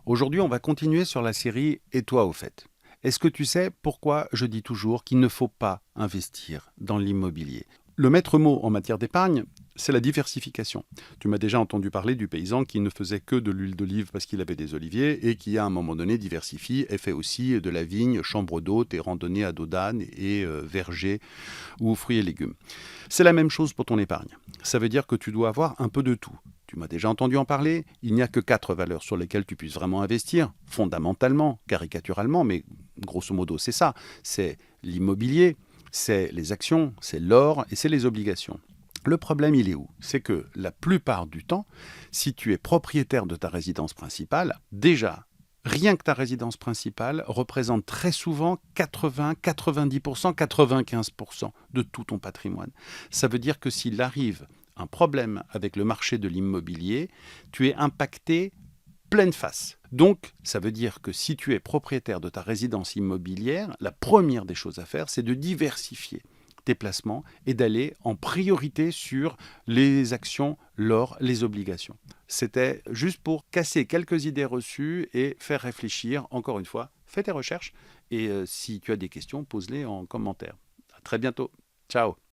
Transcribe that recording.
Aujourd'hui, on va continuer sur la série Et toi au fait? Est-ce que tu sais pourquoi je dis toujours qu'il ne faut pas investir dans l'immobilier? Le maître mot en matière d'épargne, c'est la diversification. Tu m'as déjà entendu parler du paysan qui ne faisait que de l'huile d'olive parce qu'il avait des oliviers et qui à un moment donné diversifie et fait aussi de la vigne, chambre d'hôte et randonnée à dos d'âne et verger ou fruits et légumes. C'est la même chose pour ton épargne. Ça veut dire que tu dois avoir un peu de tout. Tu m'as déjà entendu en parler, il n'y a que 4 valeurs sur lesquelles tu puisses vraiment investir, fondamentalement, caricaturalement, mais grosso modo c'est ça. C'est l'immobilier, c'est les actions, c'est l'or et c'est les obligations. Le problème, il est où? C'est que la plupart du temps, si tu es propriétaire de ta résidence principale, déjà, rien que ta résidence principale représente très souvent 80, 90%, 95% de tout ton patrimoine. Ça veut dire que s'il arrive un problème avec le marché de l'immobilier, tu es impacté pleine face. Donc, ça veut dire que si tu es propriétaire de ta résidence immobilière, la première des choses à faire, c'est de diversifier tes placements et d'aller en priorité sur les actions, l'or, les obligations. C'était juste pour casser quelques idées reçues et faire réfléchir. Encore une fois, fais tes recherches et si tu as des questions, pose-les en commentaire. À très bientôt. Ciao.